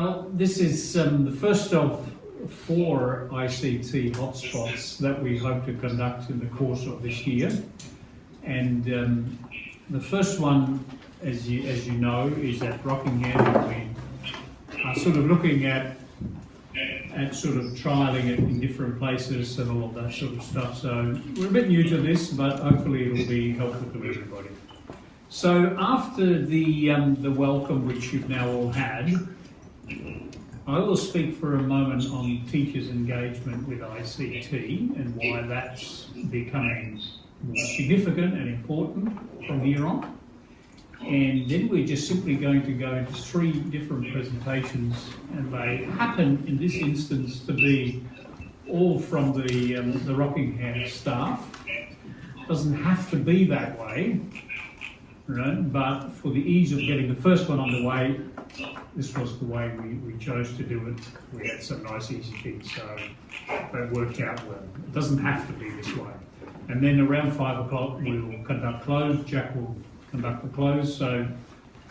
Well, this is the first of 4 ICT hotspots that we hope to conduct in the course of this year. And the first one, as you know, is at Rockingham, and we are sort of looking at sort of trialling it in different places and all of that sort of stuff. So we're a bit new to this, but hopefully it'll be helpful to everybody. So after the welcome, which you've now all had, I will speak for a moment on teachers' engagement with ICT and why that's becoming more significant and important from here on. And then we're just simply going to go into 3 different presentations, and they happen in this instance to be all from the Rockingham staff. It doesn't have to be that way, right? But for the ease of getting the first one underway, this was the way we chose to do it. We had some nice easy things, so that worked out well. It doesn't have to be this way. And then around 5 o'clock we will conduct close. Jack will conduct the close. So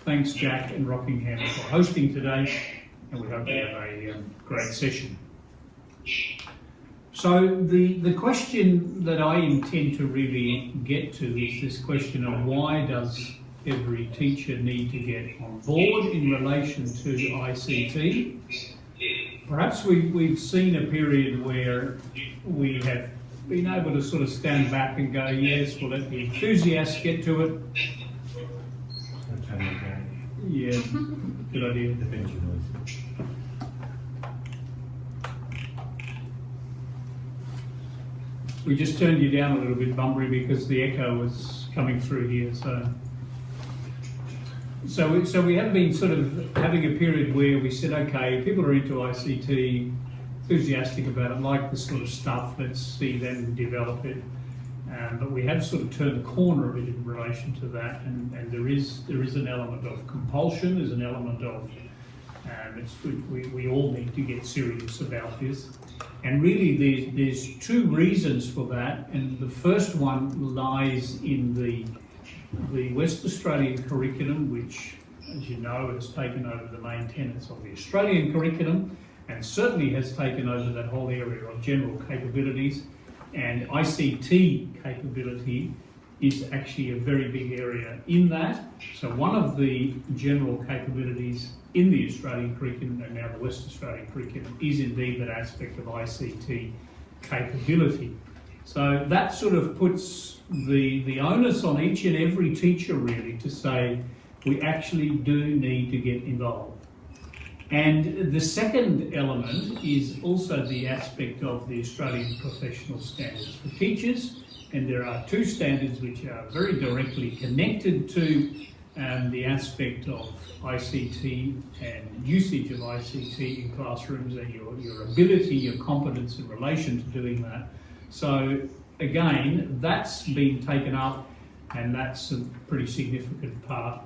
thanks Jack and Rockingham for hosting today, and we hope you have a great session. So the question that I intend to really get to is this question of why does every teacher need to get on board in relation to ICT. Perhaps we've seen a period where we have been able to sort of stand back and go, yes, we'll let the enthusiasts get to it. Yeah, good idea. We just turned you down a little bit, Bunbury, because the echo was coming through here. So we have been sort of having a period where we said, okay, people are into ICT, enthusiastic about it, like this sort of stuff, let's see them develop it. But we have sort of turned the corner a bit in relation to that, and there is an element of compulsion, there's an element of, we all need to get serious about this. And really there's 2 reasons for that, and the first one lies in the West Australian curriculum, which, as you know, has taken over the main tenets of the Australian curriculum and certainly has taken over that whole area of general capabilities. And ICT capability is actually a very big area in that. So one of the general capabilities in the Australian curriculum and now the West Australian curriculum is indeed that aspect of ICT capability. So that sort of puts the onus on each and every teacher really to say we actually do need to get involved. And the second element is also the aspect of the Australian professional standards for teachers, and there are 2 standards which are very directly connected to the aspect of ICT and usage of ICT in classrooms and your ability, your competence in relation to doing that. So again, that's been taken up, and that's a pretty significant part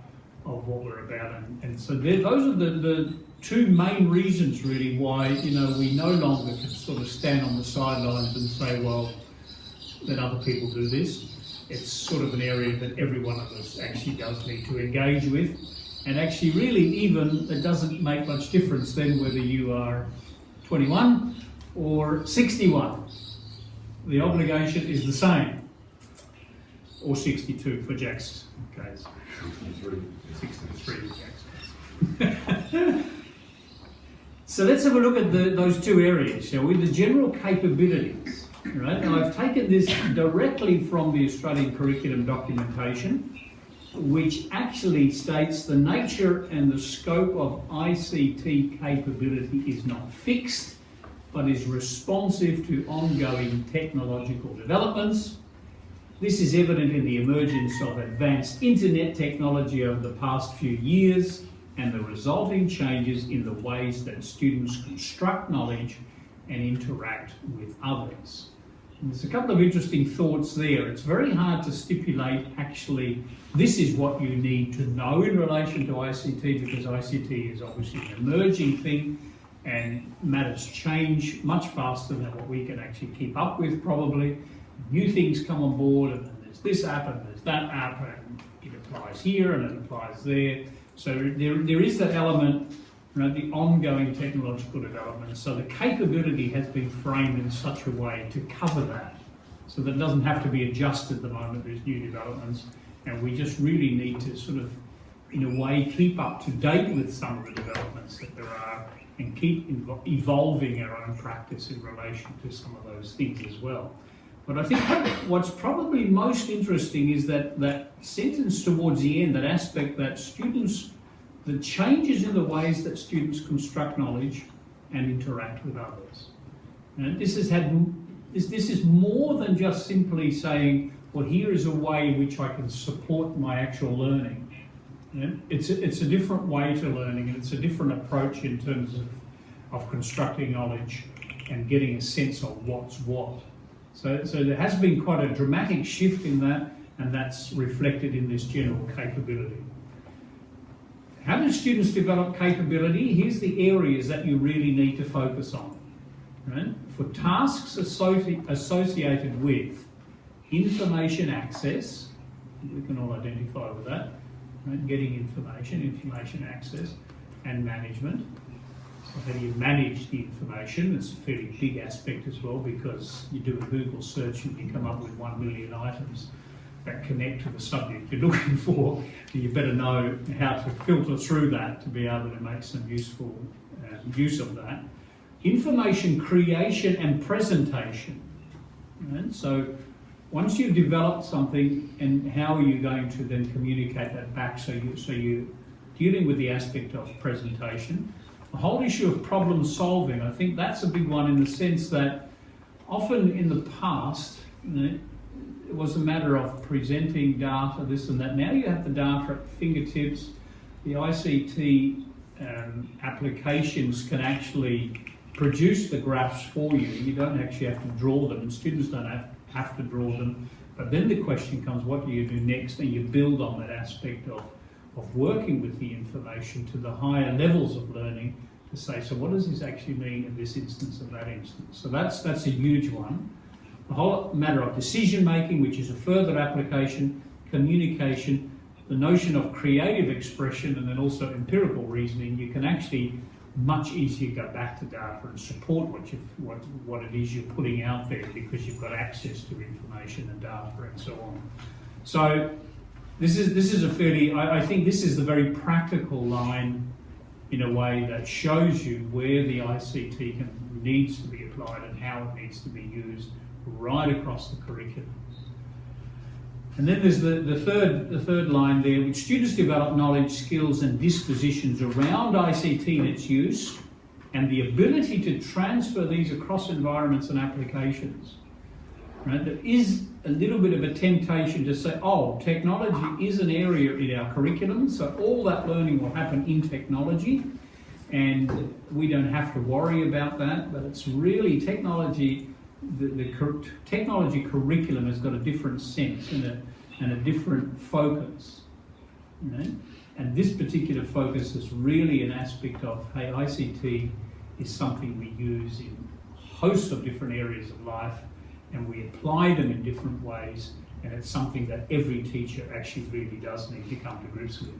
of what we're about. And so those are the 2 main reasons really why, you know, we no longer can sort of stand on the sidelines and say, well, let other people do this. It's sort of an area that every one of us actually does need to engage with. And actually really even it doesn't make much difference then whether you are 21 or 61. The obligation is the same, or 62 for Jack's case. 63 for Jack's case. So let's have a look at those 2 areas, shall we? The general capabilities, right? Now I've taken this directly from the Australian curriculum documentation, which actually states the nature and the scope of ICT capability is not fixed, but is responsive to ongoing technological developments. This is evident in the emergence of advanced internet technology over the past few years and the resulting changes in the ways that students construct knowledge and interact with others. And there's a couple of interesting thoughts there. It's very hard to stipulate actually this is what you need to know in relation to ICT, because ICT is obviously an emerging thing, and matters change much faster than what we can actually keep up with probably. New things come on board, and then there's this app and there's that app, and it applies here and it applies there. So there is that element the ongoing technological development. So the capability has been framed in such a way to cover that, so that it doesn't have to be adjusted the moment there's new developments, and we just really need to sort of, in a way, keep up to date with some of the developments that there are and keep evolving our own practice in relation to some of those things as well. But I think what's probably most interesting is that sentence towards the end, that aspect that students, the changes in the ways that students construct knowledge and interact with others. And this is more than just simply saying, well, here is a way in which I can support my actual learning. It's a different way to learning, and it's a different approach in terms of constructing knowledge and getting a sense of what's what. So there has been quite a dramatic shift in that, and that's reflected in this general capability. How do students develop capability? Here's the areas that you really need to focus on. Right? For tasks associated with information access, we can all identify with that, right? Getting information access, and management. So how do you manage the information? It's a fairly big aspect as well, because you do a Google search and you come up with 1 million items that connect to the subject you're looking for. You better know how to filter through that to be able to make some useful use of that. Information creation and presentation. Right? So once you've developed something, and how are you going to then communicate that back? So you're dealing with the aspect of presentation. The whole issue of problem solving, I think that's a big one, in the sense that often in the past, it was a matter of presenting data, this and that. Now you have the data at fingertips. The ICT applications can actually produce the graphs for you. You don't actually have to draw them, and students don't have to draw them. But then the question comes, what do you do next? And you build on that aspect of working with the information to the higher levels of learning to say, so what does this actually mean in this instance and that instance? So that's a huge one. The whole matter of decision making, which is a further application, communication, the notion of creative expression, and then also empirical reasoning. You can actually much easier go back to data and support what it is you're putting out there, because you've got access to information and data and so on. So this is a fairly, I think this is the very practical line in a way that shows you where the ICT needs to be applied and how it needs to be used right across the curriculum. And then there's the third line there, which students develop knowledge, skills and dispositions around ICT and its use, and the ability to transfer these across environments and applications. Right? There is a little bit of a temptation to say, oh, technology is an area in our curriculum, so all that learning will happen in technology, and we don't have to worry about that. But it's really technology. The technology curriculum has got a different sense and a different focus. Right? And this particular focus is really an aspect of, hey, ICT is something we use in a host of different areas of life, and we apply them in different ways, and it's something that every teacher actually really does need to come to grips with.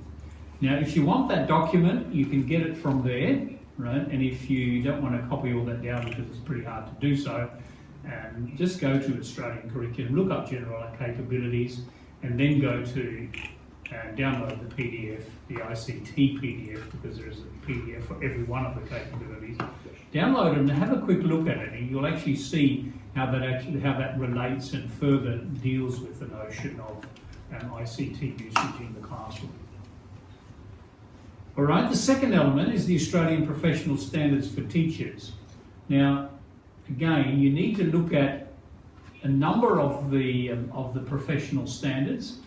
Now, if you want that document, you can get it from there, right? And if you don't want to copy all that down, because it's pretty hard to do so, just go to Australian Curriculum, look up general capabilities, and then go to download the PDF, the ICT PDF, because there's a PDF for every one of the capabilities. Download it and have a quick look at it, and you'll actually see how that relates and further deals with the notion of ICT usage in the classroom. All right, the second element is the Australian Professional Standards for Teachers. Now, again, you need to look at a number of the professional standards,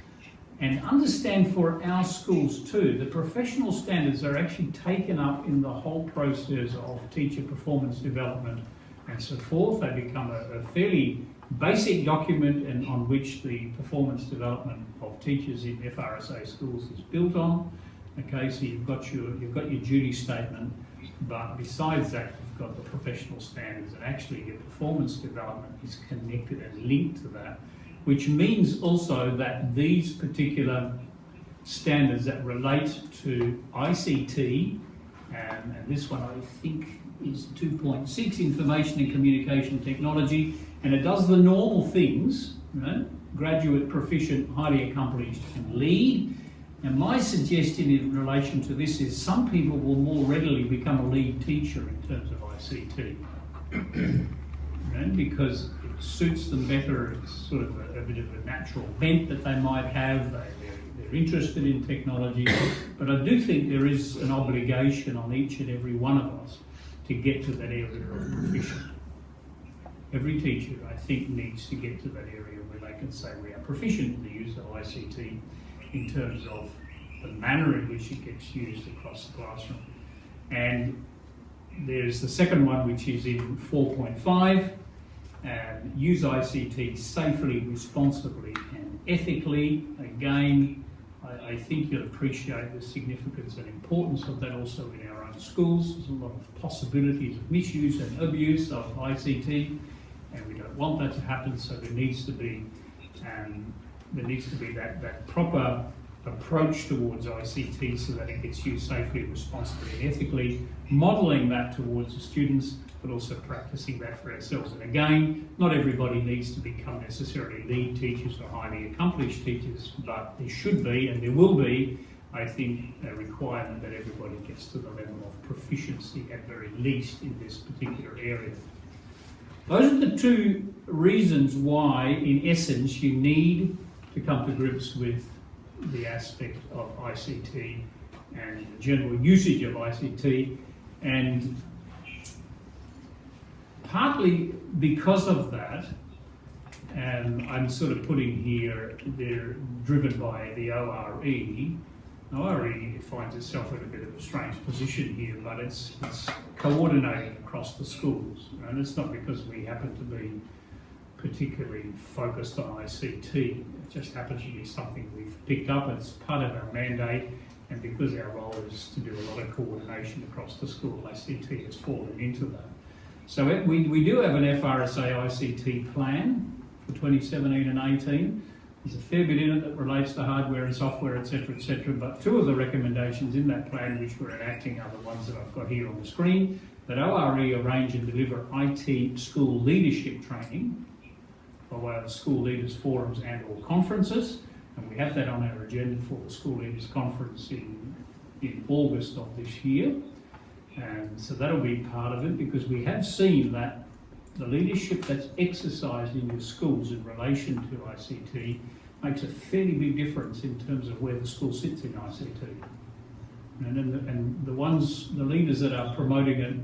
and understand for our schools too, the professional standards are actually taken up in the whole process of teacher performance development and so forth. They become a fairly basic document, and on which the performance development of teachers in FRSA schools is built on. Okay, so you've got your duty statement, but besides that, you've got the professional standards, and actually your performance development is connected and linked to that, which means also that these particular standards that relate to ICT And this one I think is 2.6, Information and Communication Technology, and it does the normal things, you know, graduate, proficient, highly accomplished, and lead. And my suggestion in relation to this is some people will more readily become a lead teacher in terms of ICT, you know, because it suits them better. It's sort of a bit of a natural bent that they might have. They're interested in technology, but I do think there is an obligation on each and every one of us to get to that area of proficient. Every teacher, I think, needs to get to that area where they can say we are proficient in the use of ICT in terms of the manner in which it gets used across the classroom. And there's the second one, which is in 4.5, use ICT safely, responsibly and ethically. Again, I think you'll appreciate the significance and importance of that also in our own schools. There's a lot of possibilities of misuse and abuse of ICT, and we don't want that to happen, so there needs to be that proper approach towards ICT so that it gets used safely, responsibly and ethically, modelling that towards the students, but also practising that for ourselves. And again, not everybody needs to become necessarily lead teachers or highly accomplished teachers, but there should be, and there will be, I think, a requirement that everybody gets to the level of proficiency at very least in this particular area. Those are the two reasons why, in essence, you need to come to grips with the aspect of ICT and the general usage of ICT, and partly because of that, I'm sort of putting here, they're driven by the ORE. ORE finds itself in a bit of a strange position here, but it's coordinating across the schools, and it's not because we happen to be particularly focused on ICT. It just happens to be something we've picked up. It's part of our mandate, and because our role is to do a lot of coordination across the school, ICT has fallen into that. So we do have an FRSA ICT plan for 2017 and 18. There's a fair bit in it that relates to hardware and software, etc., but two of the recommendations in that plan which we're enacting are the ones that I've got here on the screen, that ORE arrange and deliver IT school leadership training by way of school leaders forums and or conferences, and we have that on our agenda for the school leaders conference in August of this year. And so that'll be part of it, because we have seen that the leadership that's exercised in your schools in relation to ICT makes a fairly big difference in terms of where the school sits in ICT. And the leaders that are promoting it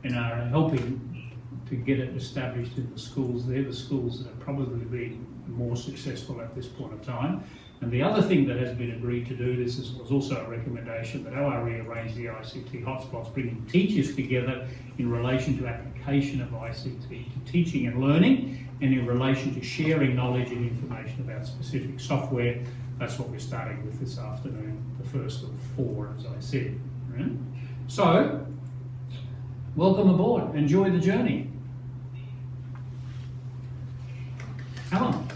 and are helping to get it established in the schools, they're the schools that have probably been more successful at this point of time. And the other thing that has been agreed to do, this was also a recommendation that ORE arrange the ICT hotspots, bringing teachers together in relation to application of ICT to teaching and learning, and in relation to sharing knowledge and information about specific software. That's what we're starting with this afternoon, the first of 4, as I said. Right? So, welcome aboard. Enjoy the journey. Come on.